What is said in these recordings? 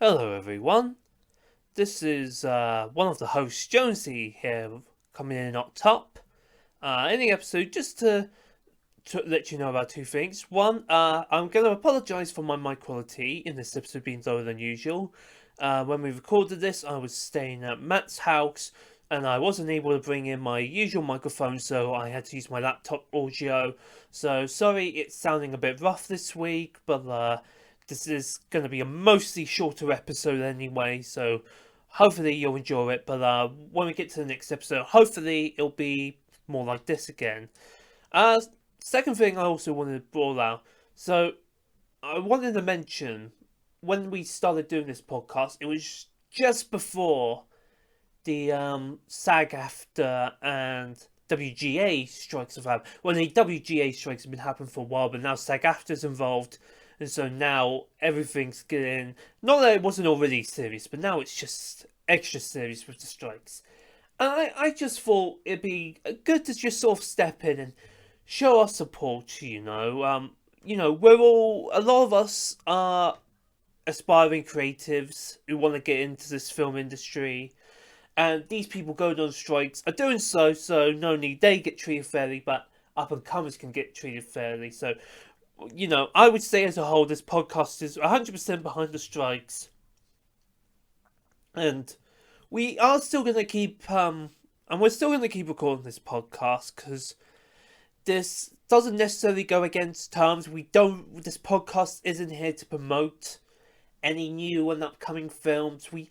Hello everyone, this is one of the hosts, Jonesy, here, coming in up top. In the episode, just to let you know about two things. One, I'm going to apologise for my mic quality in this episode being lower than usual. When we recorded this, I was staying at Matt's house, and I wasn't able to bring in my usual microphone, so I had to use my laptop audio. So, sorry it's sounding a bit rough this week, but this is going to be a mostly shorter episode anyway, so hopefully you'll enjoy it. But when we get to the next episode, hopefully it'll be more like this again. Second thing I also wanted to brawl out. So I wanted to mention when we started doing this podcast, it was just before the SAG-AFTRA and WGA strikes have happened. Well, the WGA strikes have been happening for a while, but now SAG-AFTRA's involved. And so now everything's getting, not that it wasn't already serious, but now it's just extra serious with the strikes. And I just thought it'd be good to just sort of step in and show our support, we're all, a lot of us are aspiring creatives who want to get into this film industry. And these people going on strikes are doing so not only they get treated fairly, but up-and-comers can get treated fairly. So, I would say as a whole, this podcast is 100% behind the strikes. And we are still going to keep, and we're still going to keep recording this podcast, because this doesn't necessarily go against terms. This podcast isn't here to promote any new and upcoming films. We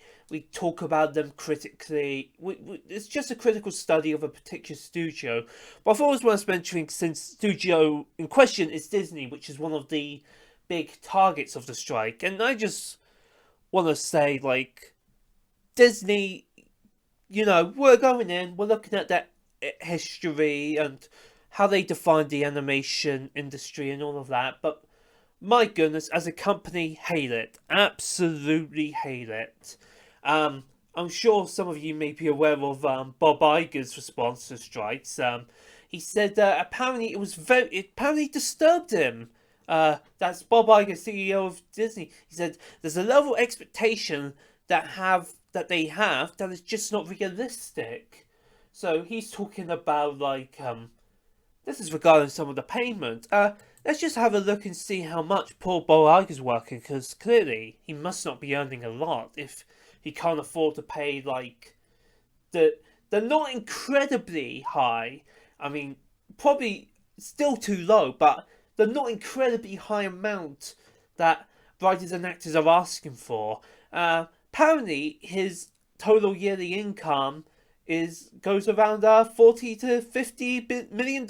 talk about them critically. It's just a critical study of a particular studio. But I thought it was worth mentioning, since studio in question is Disney, which is one of the big targets of the strike. And I just want to say, Disney, we're going in, we're looking at that history and how they define the animation industry and all of that. But my goodness, as a company, hate it. Absolutely hate it. I'm sure some of you may be aware of Bob Iger's response to strikes. He said apparently it apparently disturbed him. That's Bob Iger, CEO of Disney. He said there's a level of expectation that they have that is just not realistic. So he's talking about this is regarding some of the payment. Let's just have a look and see how much poor Bob Iger's working, because clearly he must not be earning a lot if he can't afford to pay they're not incredibly high. I mean, probably still too low, but they're not incredibly high amount that writers and actors are asking for. Apparently his total yearly income goes around $40 to $50 million,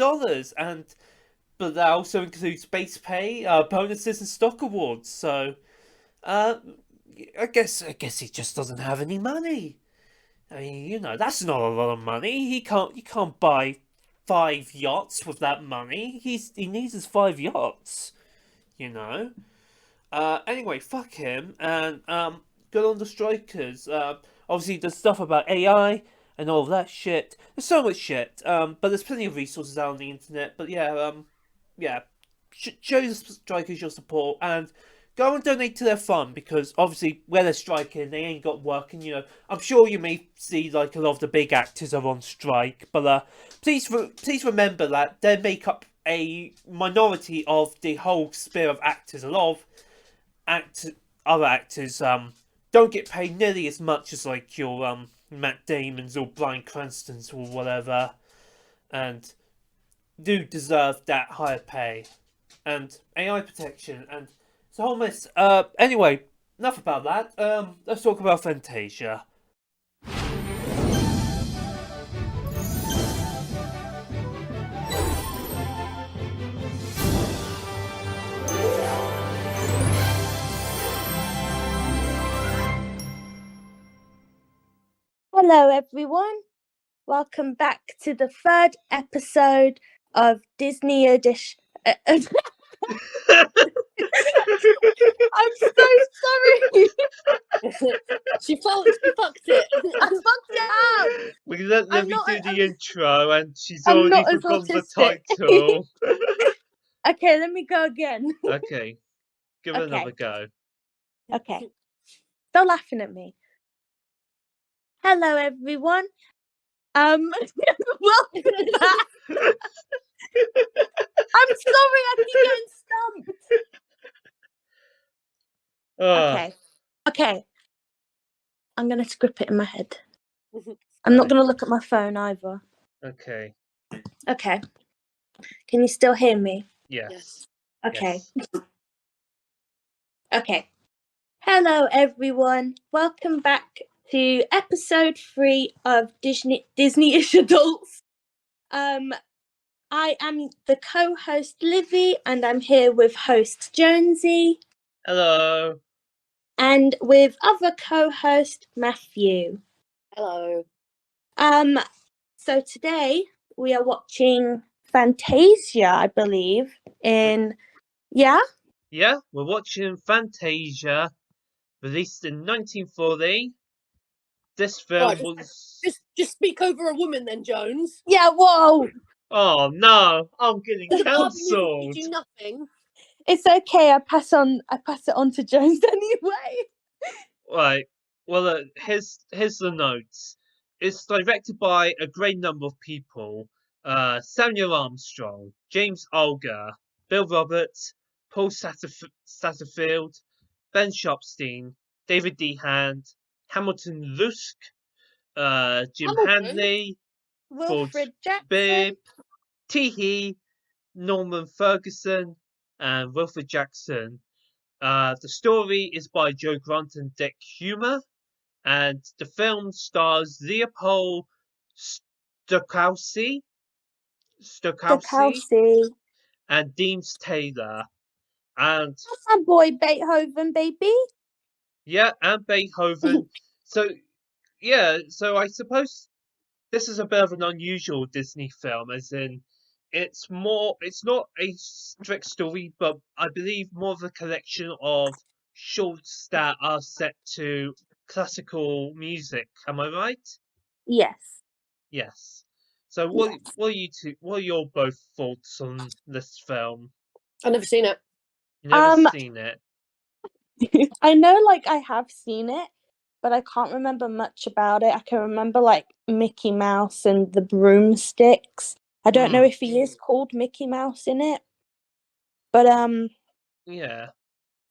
but that also includes base pay, bonuses, and stock awards. So, I guess he just doesn't have any money. I mean, that's not a lot of money. He can't buy 5 yachts with that money. He needs his 5 yachts. Anyway, fuck him, and good on the strikers. Obviously, there's stuff about AI and all of that shit. There's so much shit. But there's plenty of resources out on the internet. But show the strikers your support and go and donate to their fund, because obviously where they're striking, they ain't got work. And I'm sure you may see a lot of the big actors are on strike, but please remember that they make up a minority of the whole sphere of actors. A lot of other actors don't get paid nearly as much as your Matt Damon's or Bryan Cranston's or whatever, and do deserve that higher pay and AI protection, and it's a whole mess. Anyway, enough about that. Let's talk about Fantasia. Hello everyone, welcome back to the 3rd episode of Disney Edition. I'm so sorry. She fucked it. I fucked it up. Let me do the intro, and she's already forgotten the title. Okay, let me go again. Okay, give it another go. Okay. They're laughing at me. Hello, everyone. Welcome back. I'm sorry, I keep getting stumped. Okay. I'm gonna script it in my head. I'm not gonna look at my phone either. Okay. Okay. Can you still hear me? Yes. Okay. Yes. Okay. Hello, everyone. Welcome back to episode 3 of Disney-ish Adults. I am the co-host Livy, and I'm here with host Jonesy. Hello. And with other co-host Matthew. Hello. So today we are watching Fantasia, I believe. Yeah, we're watching Fantasia, released in 1940. This film Right, was. Just speak over a woman then, Jones. Yeah, whoa. Oh no, I'm getting The Barbie movie cancelled. teach you nothing. It's okay. I pass it on to Jones anyway. Right. Well, here's the notes. It's directed by a great number of people: Samuel Armstrong, James Olga, Bill Roberts, Paul Satterfield, Ben Shopstein, David D. Hand, Hamilton Luske, Jim Hamilton? Handley, Ford Wilfred Jackson. Bibb, Teehee, Norman Ferguson, and Wilfred Jackson. The story is by Joe Grant and Dick Humer, and the film stars Leopold Stokowski and Deems Taylor. And That's my boy Beethoven, baby. yeah, and Beethoven. So I suppose this is a bit of an unusual Disney film, as in it's not a strict story, but I believe more of a collection of shorts that are set to classical music. Am I right? Yes. Yes. So what are your both thoughts on this film? I've never seen it. Never seen it. I know, I have seen it, but I can't remember much about it. I can remember, Mickey Mouse and the broomsticks. I don't know if he is called Mickey Mouse in it, but yeah.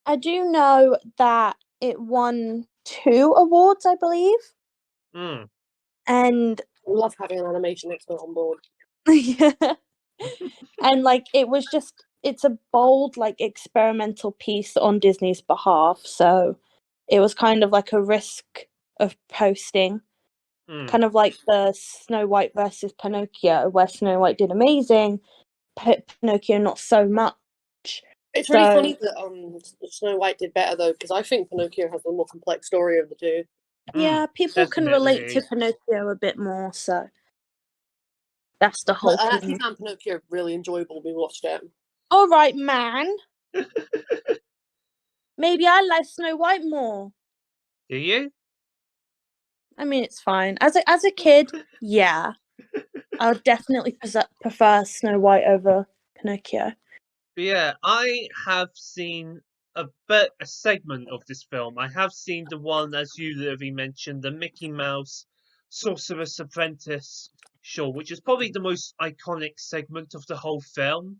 I do know that it won 2 awards, I believe. And I love having an animation expert on board. yeah. And it's a bold, experimental piece on Disney's behalf, so it was kind of like a risk of posting. Kind of like the Snow White versus Pinocchio, where Snow White did amazing, Pinocchio not so much. It's really funny that Snow White did better, though, because I think Pinocchio has the more complex story of the two. Yeah, people can relate to Pinocchio a bit more, so that's the whole I thing. actually found Pinocchio really enjoyable when we watched it. All right, man. Maybe I like Snow White more. Do you? I mean, it's fine. As a kid, yeah. I would definitely prefer Snow White over Pinocchio. But yeah, I have seen a segment of this film. I have seen the one, as you Livy mentioned, the Mickey Mouse Sorcerer's Apprentice show, which is probably the most iconic segment of the whole film.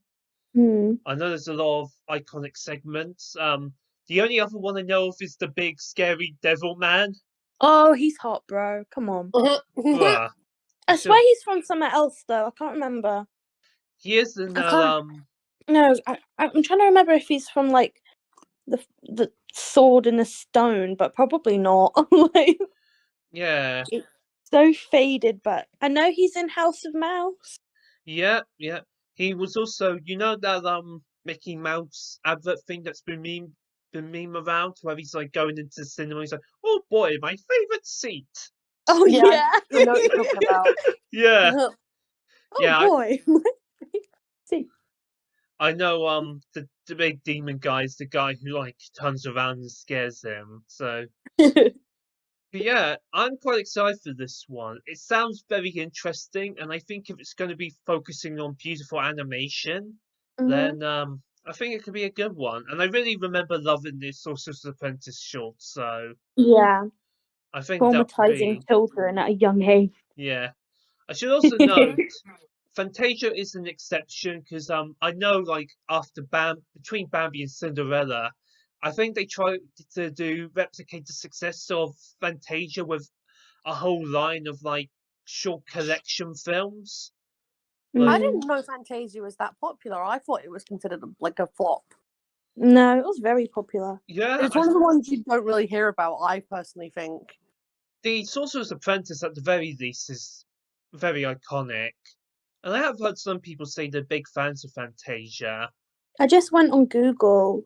I know there's a lot of iconic segments. The only other one I know of is the big scary devil man. Oh, he's hot, bro. Come on. I swear he's from somewhere else, though. I can't remember. He is in No, I'm trying to remember if he's from the Sword in the Stone, but probably not. Yeah. So faded, but I know he's in House of Mouse. Yeah. He was also, that Mickey Mouse advert thing that's been meme around, where he's going into the cinema. He's like, "Oh boy, my favorite seat." Oh yeah. I know what you're talking about. Yeah. Oh boy. See. I know the big demon guy is the guy who turns around and scares him. So but yeah, I'm quite excited for this one. It sounds very interesting, and I think if it's going to be focusing on beautiful animation, then I think it could be a good one, and I really remember loving the Sorcerer's Apprentice short. So Yeah, I think that would traumatizing be children at a young age. yeah. I should also note Fantasia is an exception because I know like after between Bambi and Cinderella, I think they tried to replicate the success of Fantasia with a whole line of like short collection films. I Like didn't know Fantasia was that popular. I thought it was considered like a flop. No, it was very popular. yeah, It's one of the ones you don't really hear about, I personally think. the Sorcerer's Apprentice at the very least is very iconic, and I have heard some people say they're big fans of Fantasia. I just went on Google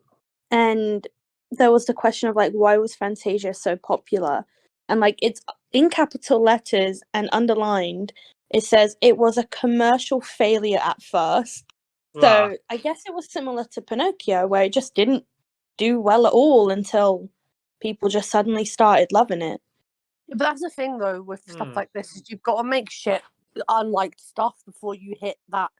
and there was the question of like why was Fantasia so popular? And like it's in capital letters and underlined. It says it was a commercial failure at first. Ah, So I guess it was similar to Pinocchio where it just didn't do well at all until people just suddenly started loving it. But that's the thing though with stuff hmm. like this is you've got to make shit unliked stuff before you hit that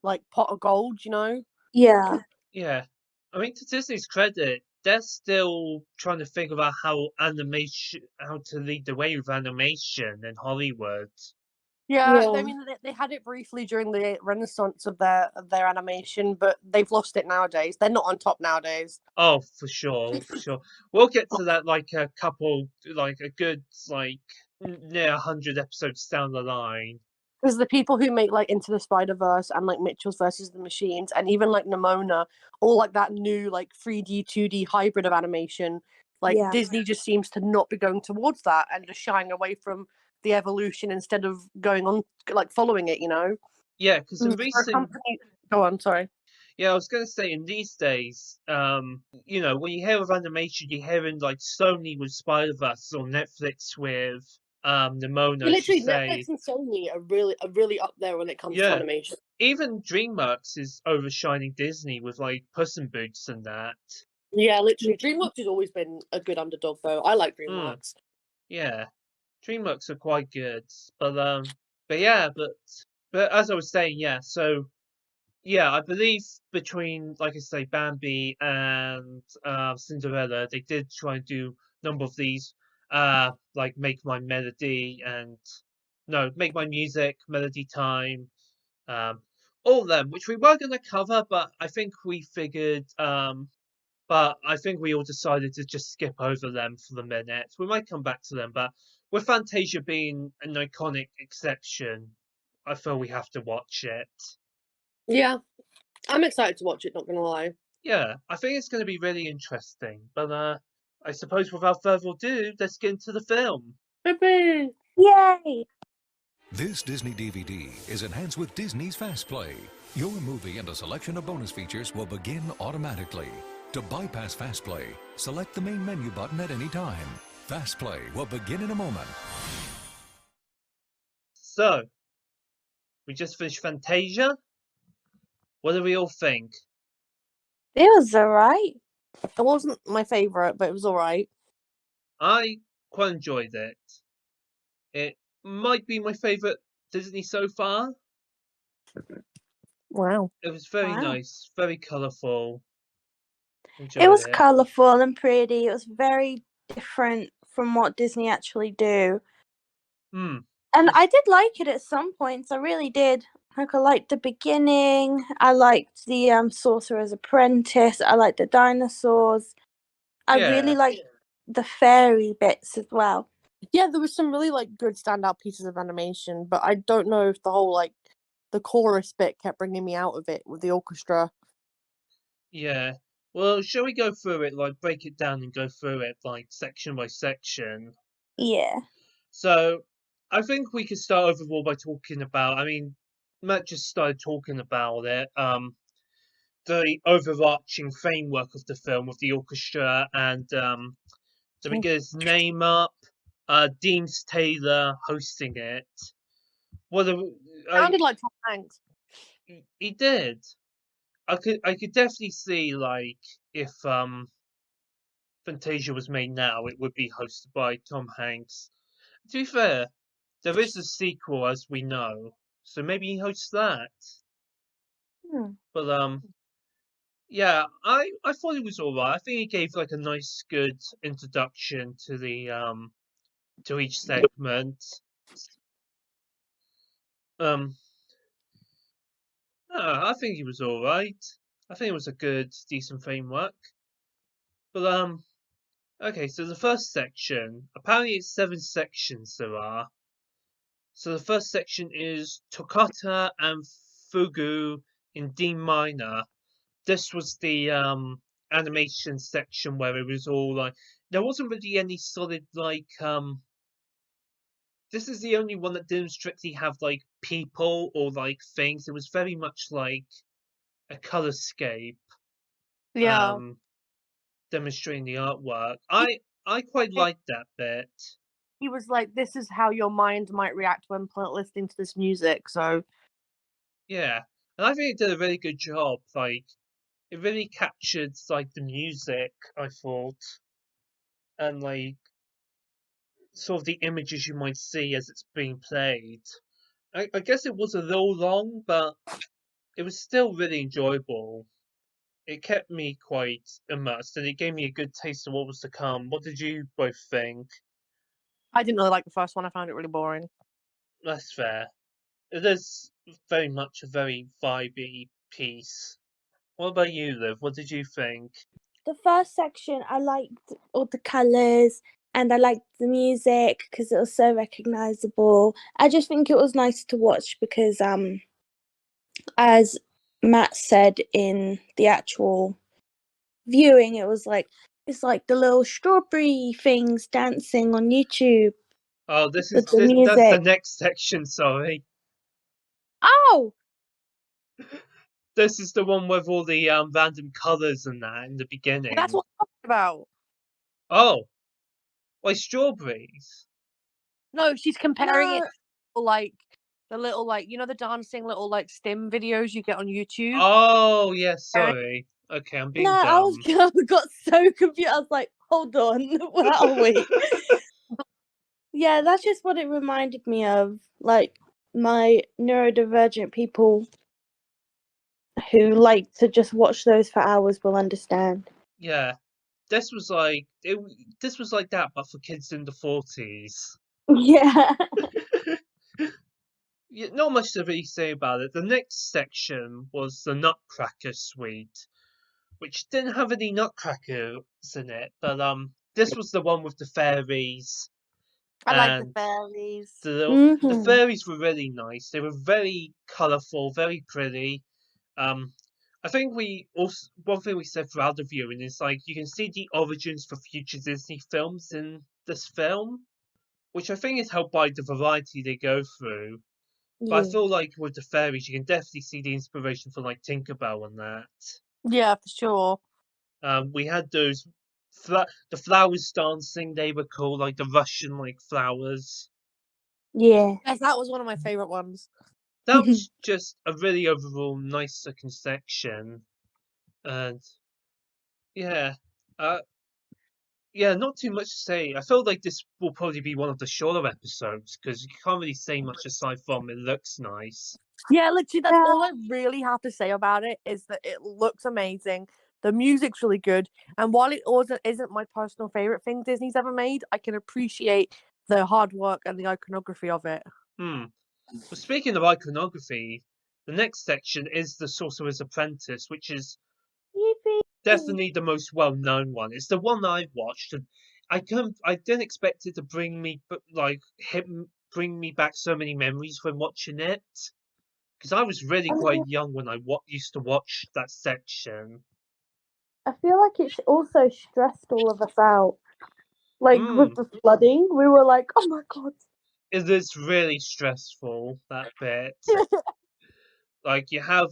like pot of gold, you know? Yeah. Yeah. I mean, to Disney's credit, they're still trying to figure out how to lead the way with animation in Hollywood. Yeah, I Yeah. mean they had it briefly during the renaissance of their animation, but they've lost it nowadays. They're not on top nowadays. Oh, for sure, for sure. We'll get to that like a couple, like a good, like near 100 episodes down the line. Because the people who make like Into the Spider Verse and like Mitchell's versus the Machines and even like Nimona, all like that new like 3D 2D hybrid of animation, like Yeah. Disney just seems to not be going towards that and just shying away from the evolution instead of going on like following it, you know. Yeah, because in For a recent, company, go on, sorry. yeah, I was gonna say in these days, when you hear of animation, you're hearing like Sony with Spider-Verse or Netflix with Nimona, Yeah, as you literally, Netflix say. and Sony are really up there when it comes to Yeah, animation. even DreamWorks is overshining Disney with like Puss in Boots and that. Yeah, literally, DreamWorks has always been a good underdog though. I like Mm, DreamWorks. yeah, DreamWorks are quite good, but yeah, but as I was saying, yeah. So yeah, I believe between like I say, Bambi and Cinderella, they did try and do a number of these, like Make My Melody and no, Make My Music, Melody Time, um, all of them, which we were going to cover, but I think we all decided to just skip over them for the minute. We might come back to them, but with Fantasia being an iconic exception, I feel we have to watch it. Yeah, I'm excited to watch it. Not gonna lie. Yeah, I think it's going to be really interesting. But I suppose without further ado, let's get into the film. Yippee! Yay! This Disney DVD is enhanced with Disney's Fast Play. Your movie and a selection of bonus features will begin automatically. To bypass Fast Play, select the main menu button at any time. Fast Play will begin in a moment. So, we just finished Fantasia. What do we all think? It was alright. It wasn't my favorite, but it was all right. I quite enjoyed it. It might be my favorite Disney so far. Wow. It was very Wow. nice, very colourful. It Enjoyed was it. colourful and pretty. It was very different from what Disney actually do. Hmm. And It's I did like it at some points. I really did. Like I liked the beginning. I liked the Sorcerer's Apprentice. I liked the dinosaurs. I really yeah, liked the fairy bits as well. Yeah, there was some really like good standout pieces of animation, but I don't know if the whole like the chorus bit kept bringing me out of it with the orchestra. yeah. Well, shall we go through it, like break it down and go through it like section by section? Yeah. So I think we could start overall by talking about. I mean, Matt just started talking about it. The overarching framework of the film with the orchestra and so we get his name up. Dean's Taylor hosting it. What a, Sounded like Tom Hanks. he did. I could definitely see like if Fantasia was made now, it would be hosted by Tom Hanks. To be fair, there is a sequel, as we know, so maybe he hosts that. Hmm. But Yeah, I thought it was alright. I think it gave like a nice, good introduction to the to each segment. Um, I think it was alright. I think it was a good, decent framework. But okay. So the first section, apparently it's 7 sections there are. So the first section is Toccata and Fugu in D minor. This was the animation section where it was all like there wasn't really any solid this is the only one that didn't strictly have like people or like things. It was very much like a colorscape Yeah. demonstrating the artwork. I quite liked that bit. He was like, "This is how your mind might react when listening to this music." So Yeah. And I think it did a really good job. Like it really captured like the music, I thought, and like sort of the images you might see as it's being played. I guess it was a little long, but it was still really enjoyable. It kept me quite immersed and it gave me a good taste of what was to come. What did you both think? I didn't really like the first one. I found it really boring. That's fair. It is very much a very vibey piece. What about you, Liv? What did you think? The first section, I liked all the colours and I liked the music because it was so recognizable. I just think it was nice to watch because, as Matt said in the actual viewing, it was like it's like the little strawberry things dancing on YouTube Oh, with the that's the music. next section. Sorry, Oh, this is the one with all the random colors and that in the Yeah, that's beginning. what I'm talking about. Oh, like strawberries. No, she's comparing it no, to like the little like the dancing little like stim videos you get on YouTube. Oh, yeah, Comparing- sorry. Okay, I'm no, being dumb. I got so confused. I was like, hold on, where are we? Yeah, that's just what it reminded me of. Like my neurodivergent people who like to just watch those for hours will understand. Yeah, this was like that, but for kids in the 40s. Yeah. Yeah, not much to really say about it. The next section was the Nutcracker Suite, which didn't have any nutcrackers in it, but this was the one with the fairies, I like the and fairies. the Hmm. fairies were really nice. They were very colourful, very pretty. Um, I think we also one thing we said throughout the viewing is like you can see the origins for future Disney films in this film, which I think is helped by the variety they go through. But I Yeah. feel like with the fairies, you can definitely see the inspiration from like Tinkerbell and that. Yeah, for sure. We had those the flowers dancing. They were cool, like the Russian like flowers. Yeah. Yes, that was one of my favorite ones. That was just a really overall nice looking section, and yeah, uh, yeah, not too much to say. I feel like this will probably be one of the shorter episodes because you can't really say much aside from it looks nice. Yeah, literally, that's Yeah. all I really have to say about it is that it looks amazing. The music's really good, and while it also isn't my personal favorite thing Disney's ever made, I can appreciate the hard work and the iconography of it. Hmm. Well, speaking of iconography, the next section is the Sorcerer's Apprentice, which is Yippee. definitely the most well-known one. It's the one I watched, and I didn't expect it to bring me, bring me back so many memories when watching it, because I was really quite young when I used to watch that section. I feel like it also stressed all of us out. Like with Mm, the flooding, we were like, oh my god. it is really stressful that bit. Like you have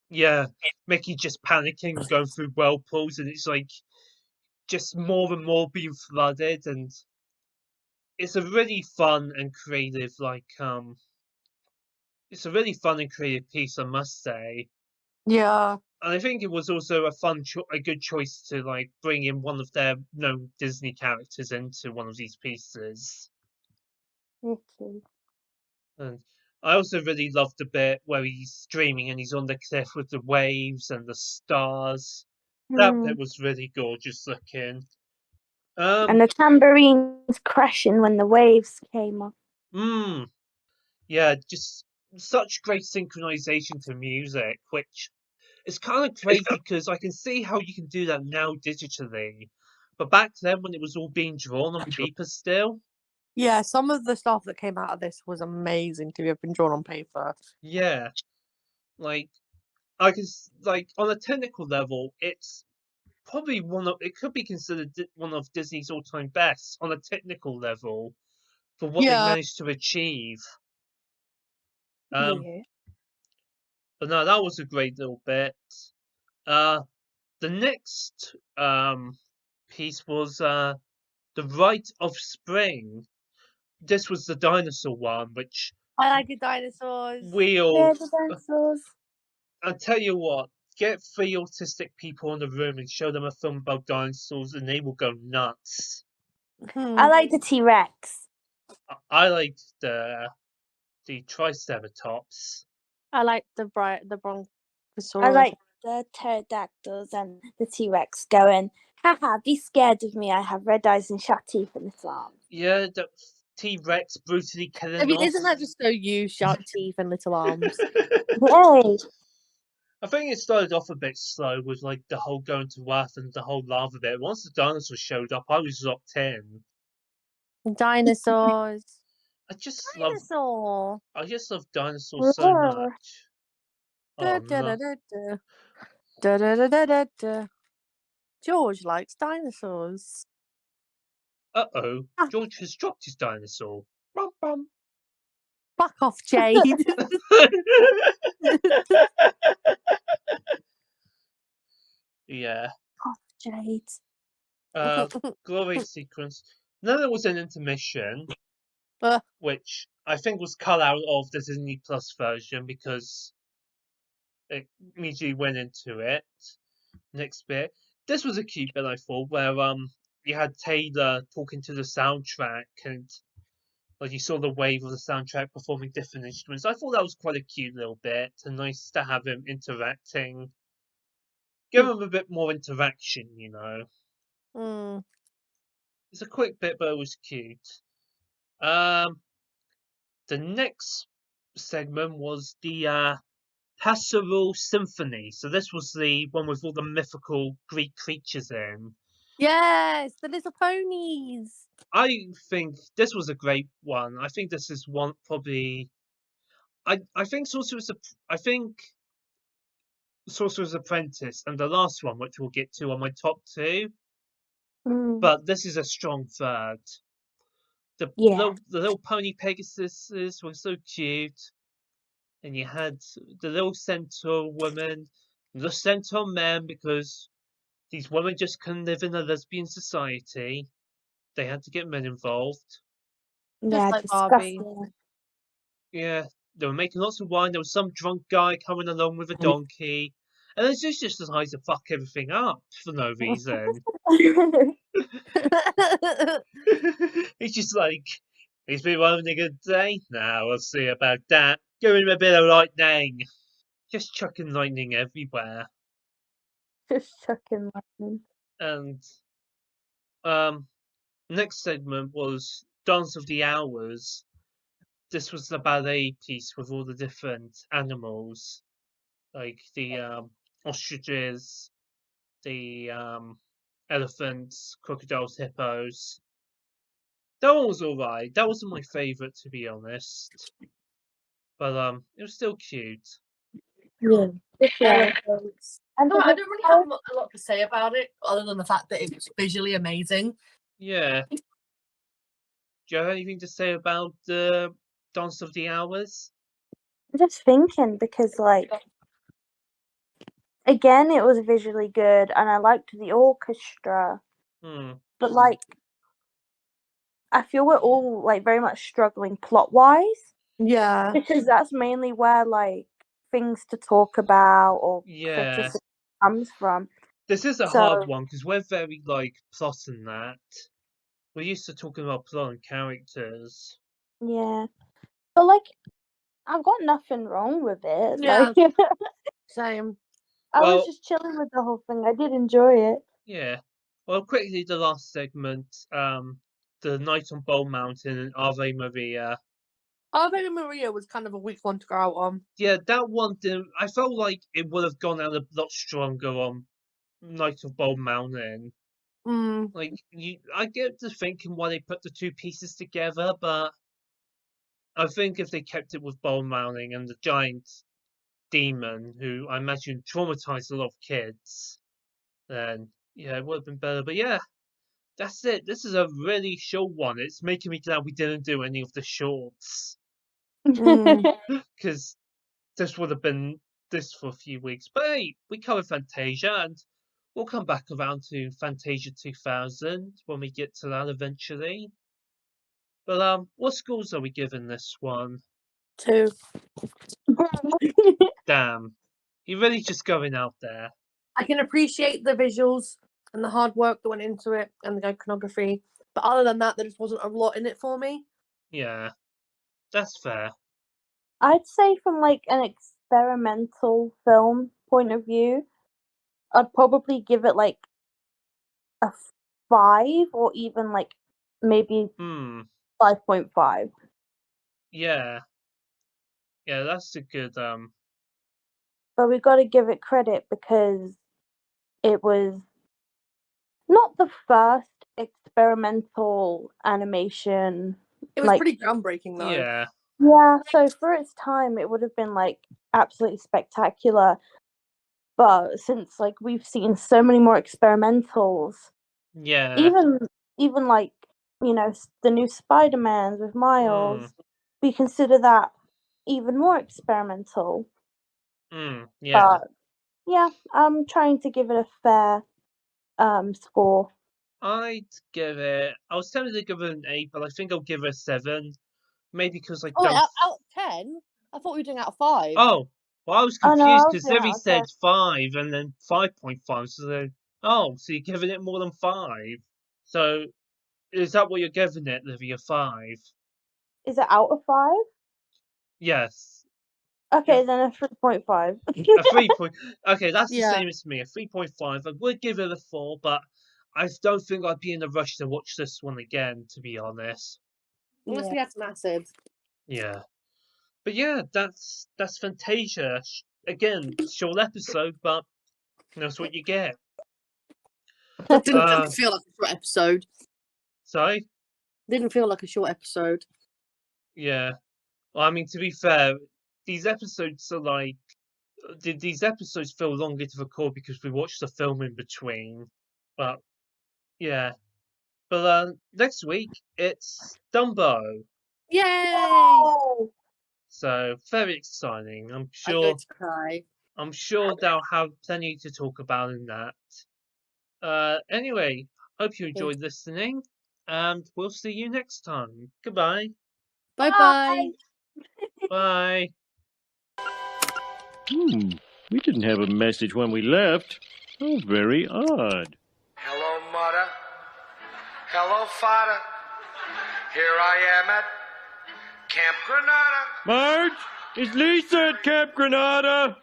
yeah, Mickey just panicking and going through whirlpools, and it's like just more and more being flooded, and it's a really fun and creative it's a really fun and creative piece, I must say. Yeah. And I think it was also a good choice to like bring in one of their known Disney characters into one of these pieces. Okay. And I also really loved the bit where he's dreaming and he's on the cliff with the waves and the stars. That bit was really gorgeous looking. And the tambourines crashing when the waves came up. Yeah, just such great synchronization to music, which is kind of crazy because I can see how you can do that now digitally, but back then when it was all being drawn on paper still. Yeah, some of the stuff that came out of this was amazing to have been drawn on paper. Yeah, like I can like on a technical level, it's probably it could be considered one of Disney's all-time best on a technical level for what they Yeah. managed to achieve. Yeah. But no, that was a great little bit. The next piece was The Rite of Spring. This was the dinosaur one, which I like the dinosaurs. we all. the dinosaurs. I'll tell you what, get 3 autistic people in the room and show them a film about dinosaurs, and they will go nuts. I like the T-Rex. I liked the Triceratops. I like the brontosaurus. I like the pterodactyls and the T-Rex going, haha, be scared of me. I have red eyes and sharp teeth and little arms. Yeah, the T-Rex brutally killing I mean, off. isn't that just so you, sharp teeth and little arms? Hey. I think it started off a bit slow with like the whole going to Earth and the whole lava bit. Once the dinosaurs showed up, I was locked in. Dinosaurs. I just Dinosaur. love dinosaurs so much. Da, Oh da, da, no. da, da. Da, da, da, da, da, da. George likes dinosaurs. Uh-oh, George has dropped his dinosaur. Bum, bum. Fuck off, Jade. Yeah. Jade. Glory sequence. Then there was an intermission, Uh. which I think was cut out of the Disney Plus version because it immediately went into it. Next bit. This was a cute bit, I thought, where you had Taylor talking to the soundtrack and like you saw the wave of the soundtrack performing different instruments. I thought that was quite a cute little bit and nice to have him interacting. Give him a bit more interaction, you know. It's a quick bit, but it was cute. The next segment was the Pastoral Symphony. So this was the one with all the mythical Greek creatures in. Yes, the little ponies. I think this was a great one. I think this is one probably. I think Sorcerer's Apprentice and the last one, which we'll get to, are my top 2. But this is a strong third. The little pony Pegasuses were so cute. And you had the little centaur woman, the centaur men, because these women just couldn't live in a lesbian society. They had to get men involved. Yeah, like Barbie. disgusting. Yeah, they were making lots of wine. There was some drunk guy coming along with a donkey. And it's just decides to fuck everything up for no reason. He's just like, he's been having a good day. Now we'll see about that. Give him a bit of lightning. Just chucking lightning everywhere. Just chucking lightning. And next segment was Dance of the Hours. This was the ballet piece with all the different animals, like the ostriches, the elephants, crocodiles, hippos. That one was alright. That wasn't my favourite, to be honest. But it was still cute. Yeah. I don't really have a lot to say about it, other than the fact that it was visually amazing. Yeah. Do you have anything to say about the Dance of the Hours? I'm just thinking because, like, again, it was visually good and I liked the orchestra. But, like, I feel we're all, like, very much struggling plot-wise. Yeah. Because that's mainly where, like, things to talk about or criticism comes from. This is a hard one because we're very like plot and that. We're used to talking about plot and characters. Yeah. But like I've got nothing wrong with it. Yeah. Like, Same. I Well- was just chilling with the whole thing. I did enjoy it. Yeah. Well, quickly, the last segment, the Night on Bold Mountain and Ave Maria. Ave Maria was kind of a weak one to go out on. Yeah, that one didn't. I felt like it would have gone out a lot stronger on Night of Bold Mountain. Mm. Like I get to thinking why they put the two pieces together, but I think if they kept it with Bold Mountain and the giant demon, who I imagine traumatized a lot of kids, then yeah, it would have been better. But yeah, that's it. This is a really short one. It's making me glad we didn't do any of the shorts, Mm. because this would have been this for a few weeks. But hey, we covered Fantasia, and we'll come back around to Fantasia 2000 when we get to that eventually. But what scores are we giving this one? 2. Damn, you're really just going out there. I can appreciate the visuals and the hard work that went into it and the iconography, but other than that, there just wasn't a lot in it for me. Yeah, that's fair. I'd say from like an experimental film point of view, I'd probably give it like a 5 or even like maybe 5.5. Yeah. Yeah, that's a good But we got to give it credit because it was not the first experimental animation. It was Like, pretty groundbreaking, though. yeah. yeah, so for its time, it would have been like absolutely spectacular. But since like we've seen so many more experimentals, Yeah. even like the new Spider-Mans with Miles, we consider that even more experimental. Yeah. But yeah, I'm trying to give it a fair score. I'd give it. I was tempted to give it an 8, but I think I'll give it a 7. Maybe because I Oh, wait, don't. out of 10? I thought we were doing out of 5. Oh, well, I was Oh, no, confused I was because doing Livy out of said 10. 5 and then 5.5. So then, oh, so you're giving it more than 5. So is that what you're giving it, Livy? A 5? Is it out of 5? Yes. Okay, Yeah. then a 3.5. A 3 point. Okay, that's the Yeah. same as me. A 3.5. I would give it a 4, but I don't think I'd be in a rush to watch this one again, to be honest. Unless Yeah. we had some acid. Yeah. But yeah, that's Fantasia. Again, short episode, but that's what you get. Didn't feel like a short episode. Sorry? Didn't feel like a short episode. Yeah. Well, I mean, to be fair, these episodes are like. These episodes feel longer to record because we watched the film in between. But yeah. But next week it's Dumbo. Yay! Oh, So very exciting. I'm going to cry. I'm sure they'll have plenty to talk about in that. Anyway, hope you enjoyed listening, and we'll see you next time. Goodbye. Bye-bye. Bye. We didn't have a message when we left. Oh, very odd. Hello, mother. Hello, father. Here I am at Camp Granada. Marge, is Lisa at Camp Granada? And